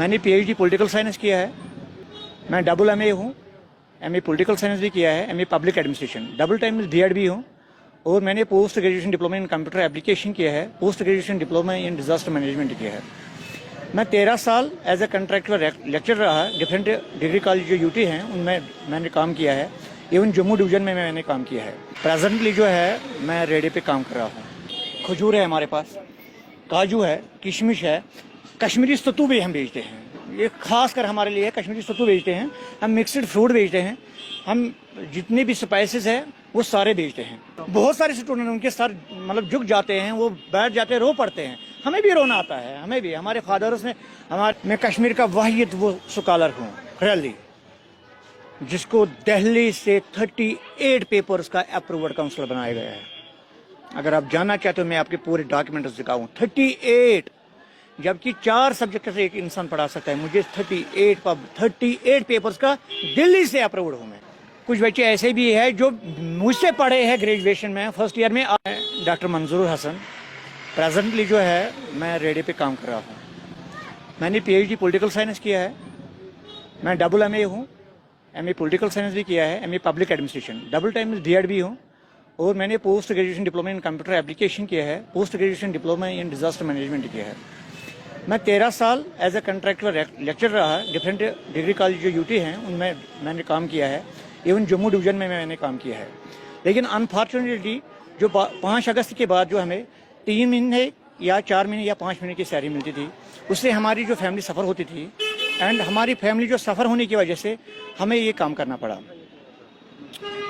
मैंने PhD political science किया है। मैं डबल एमए हूँ, एमए पॉलिटिकल साइंस भी किया है, MA public administration, double time BEd भी हूँ। और मैंने post graduation diploma in computer application किया है, post graduation diploma in disaster management किया है। मैं 13 साल एज ए कंट्रैक्चुअल लेक्चर रहा, डिफरेंट डिग्री कॉलेज जो यूटी हैं उनमें मैंने काम किया है। इवन जम्मू डिवीजन में मैंने काम किया है। प्रेजेंटली जो है मैं रेडियो पे काम कर रहा हूँ। खजूर है हमारे पास, काजू है, किशमिश है, कश्मीरी सत्तू भी हम बेचते हैं। ये खास कर हमारे लिए कश्मीरी सत्तू बेचते हैं, हम मिक्सड फ्रूट बेचते हैं, हम जितने भी स्पाइसेस हैं वो सारे बेचते हैं। बहुत सारे स्टूडेंट उनके साथ मतलब झुक जाते हैं, वो बैठ जाते हैं, रो पड़ते हैं। हमें भी रोना आता है, हमें भी, हमारे फादर्स ने मैं कश्मीर का वाहिद वो स्कॉलर हूँ रैली जिसको दिल्ली से 38 पेपर्स का अप्रूवर्ड काउंसिलर बनाया गया है। अगर आप जानना चाहते हो मैं आपके पूरे डॉक्यूमेंट्स दिखाऊं। 38, जबकि 4 सब्जेक्ट से एक इंसान पढ़ा सकता है। मुझे 38 पेपर्स का दिल्ली से अप्रूव्ड हूँ मैं। कुछ बच्चे ऐसे भी हैं जो मुझसे पढ़े हैं ग्रेजुएशन में, फर्स्ट ईयर में। डॉक्टर मंजूर हसन, प्रेजेंटली जो है मैं रेडियो पे काम कर रहा हूँ। मैंने पीएचडी पॉलिटिकल साइंस किया है। मैं डबल एमए हूँ, एमए पॉलिटिकल साइंस भी किया है, MA public administration, double time BEd भी हूँ। और मैंने post graduation diploma in computer application किया है, post graduation diploma in disaster management किया है। मैं 13 साल एज ए कंट्रैक्चुअल लेक्चर रहा, डिफरेंट डिग्री कॉलेज जो यूटी हैं उनमें मैंने काम किया है। इवन जम्मू डिवीजन में मैंने काम किया है। लेकिन अनफॉर्चुनेटली जो 5 अगस्त के बाद जो हमें 3 महीने या 4 महीने या 5 महीने की सैलरी मिलती थी, उससे हमारी जो फैमिली सफ़र होती थी। एंड हमारी फैमिली जो सफ़र होने की वजह से हमें ये काम करना पड़ा।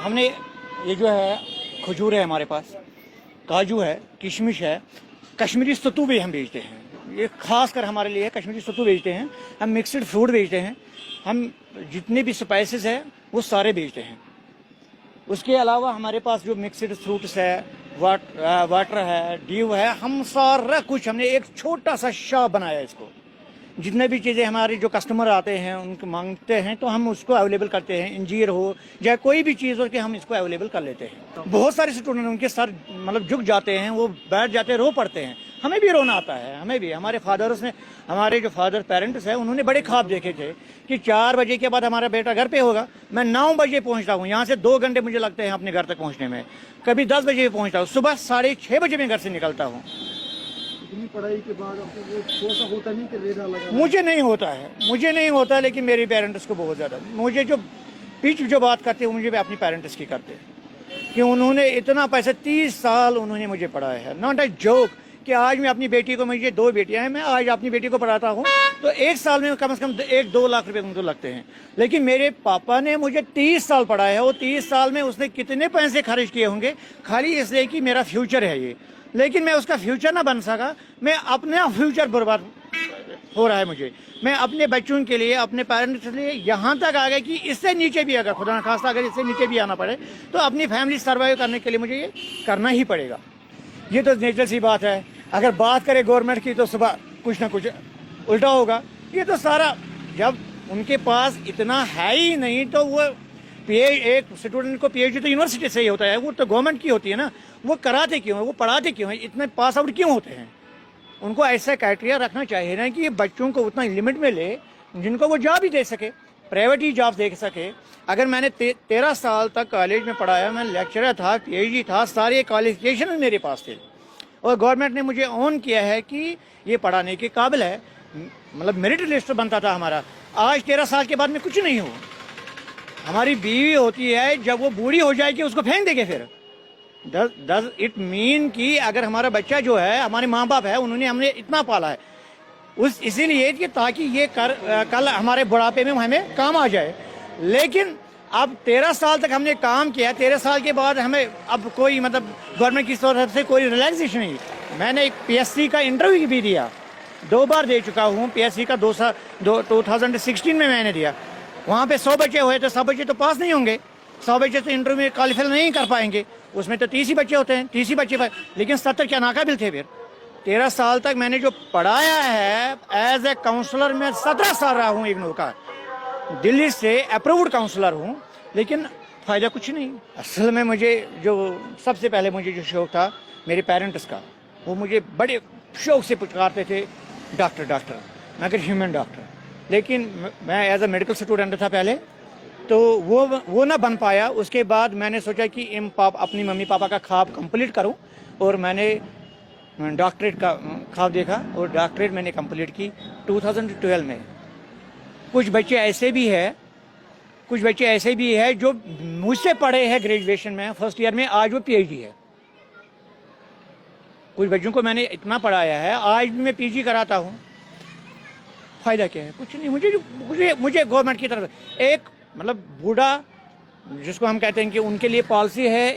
हमने ये जो है खजूर है हमारे पास, काजू है, किशमिश है, कश्मीरी सत्तू भी हम बेचते हैं। ये खास कर हमारे लिए कश्मीरी सत्तू बेचते हैं, हम मिक्सड फ्रूट बेचते हैं, हम जितने भी स्पाइसेस हैं वो सारे बेचते हैं। उसके अलावा हमारे पास जो मिक्सड फ्रूट्स है, वाटर है, ड्यू है, हम सारा कुछ, हमने एक छोटा सा शॉप बनाया है इसको। जितने भी चीज़ें हमारे जो कस्टमर आते हैं उनको मांगते हैं तो हम उसको अवेलेबल करते हैं। इंजीर हो या कोई भी चीज़ हो कि हम इसको अवेलेबल कर लेते हैं। बहुत सारे स्टूडेंट उनके साथ मतलब झुक जाते हैं, वो बैठ जाते हैं, रो पड़ते हैं। हमें भी रोना आता है, हमें भी, हमारे फादर्स ने, हमारे जो फादर पेरेंट्स हैं उन्होंने बड़े ख्वाब देखे थे कि 4 बजे के बाद हमारा बेटा घर पे होगा। मैं 9 बजे पहुंचता हूँ, यहाँ से 2 घंटे मुझे लगते हैं अपने घर तक पहुँचने में। कभी 10 बजे पहुँचता हूँ, सुबह 6:30 बजे मैं घर से निकलता हूँ। पढ़ाई के बाद आपको होता नहीं कि रेडा लगा? मुझे नहीं होता है, लेकिन मेरे पेरेंट्स को बहुत ज़्यादा। मुझे जो पीछे जो बात करते हैं मुझे भी अपनी पेरेंट्स की करते हैं कि उन्होंने इतना पैसा 30 साल उन्होंने मुझे पढ़ाया है। नॉट अ जोक कि आज मैं अपनी बेटी को, मुझे 2 बेटियां हैं, मैं आज अपनी बेटी को पढ़ाता हूँ तो 1 साल में कम से कम 1-2 लाख रुपए मुझे लगते हैं। लेकिन मेरे पापा ने मुझे 30 साल पढ़ाया है। वो 30 साल में उसने कितने पैसे खर्च किए होंगे खाली इसलिए कि मेरा फ्यूचर है ये। लेकिन मैं उसका फ्यूचर ना बन सका, मैं अपना फ्यूचर बर्बाद हो रहा है मुझे। मैं अपने बच्चों के लिए, अपने पेरेंट्स के लिए यहाँ तक आ गया कि इससे नीचे भी, अगर खुदा न खास्ता अगर इससे नीचे भी आना पड़े तो अपनी फैमिली सर्वाइव करने के लिए मुझे ये करना ही पड़ेगा। ये तो नेचुरल सी बात है। अगर बात करें गवर्नमेंट की तो सुबह कुछ ना कुछ उल्टा होगा। ये तो सारा, जब उनके पास इतना है ही नहीं तो वो एक स्टूडेंट को पीएचडी तो यूनिवर्सिटी से ही होता है, वो तो गवर्नमेंट की होती है ना। वो कराते क्यों हैं, वो पढ़ाते क्यों हैं, इतने पास आउट क्यों होते हैं? उनको ऐसा क्राइटेरिया रखना चाहिए ना कि बच्चों को उतना लिमिट में ले जिनको वो जॉब ही दे सके, प्राइवेट ही जॉब दे सके। अगर मैंने 13 साल तक कॉलेज में पढ़ाया, मैं लेक्चरर था, पीएचडी था, सारे क्वालिफिकेशन मेरे पास थे और गवर्नमेंट ने मुझे ऑन किया है कि ये पढ़ाने के काबिल है। मतलब मेरिट लिस्ट बनता था हमारा। आज 13 साल के बाद मैं कुछ नहीं हूँ। हमारी बीवी होती है, जब वो बूढ़ी हो जाएगी उसको फेंक देंगे। फिर डज इट मीन कि अगर हमारा बच्चा जो है, हमारे माँ बाप है, उन्होंने हमने इतना पाला है इसीलिए कि ताकि ये कल हमारे बुढ़ापे में हमें काम आ जाए। लेकिन अब 13 साल तक हमने काम किया, 13 साल के बाद हमें अब कोई मतलब गवर्नमेंट की तरफ से कोई रिलैक्सेशन नहीं। मैंने एक पीएससी का इंटरव्यू भी दिया, 2 बार दे चुका हूँ। पीएससी का 2016 में मैंने दिया। वहाँ पे 100 बच्चे हुए तो 100 बच्चे तो पास नहीं होंगे, 100 बच्चे तो इंटरव्यू में क्वालिफाई नहीं कर पाएंगे। उसमें तो 30 ही बच्चे होते हैं, 30 ही बच्चे, लेकिन 70 क्या नाकाबिल थे। फिर 13 साल तक मैंने जो पढ़ाया है एज ए काउंसलर, मैं 17 साल रहा हूँ इग्नू का, दिल्ली से अप्रूव्ड काउंसलर हूँ, लेकिन फ़ायदा कुछ नहीं। असल में मुझे जो सबसे पहले मुझे जो शौक़ था मेरे पेरेंट्स का, वो मुझे बड़े शौक़ से पुकारते थे डॉक्टर, मगर ह्यूमन डॉक्टर। لیکن میں ایز اے میڈیکل اسٹوڈنٹ تھا پہلے، تو وہ نہ بن پایا. اس کے بعد میں نے سوچا کہ اپنی ممی پاپا کا خواب کمپلیٹ کروں، اور میں نے ڈاکٹریٹ کا خواب دیکھا اور ڈاکٹریٹ میں نے کمپلیٹ کی 2012 میں. کچھ بچے ایسے بھی ہیں جو مجھ سے پڑھے ہیں گریجویشن میں فرسٹ ایئر میں، آج وہ پی ایچ ڈی ہے. کچھ بچوں کو میں نے اتنا پڑھایا ہے، آج بھی میں پی جی کراتا ہوں. فائدہ کیا ہے؟ کچھ نہیں. مجھے گورنمنٹ کی طرف ایک مطلب بوڑھا جس کو ہم کہتے ہیں کہ ان کے لیے پالیسی ہے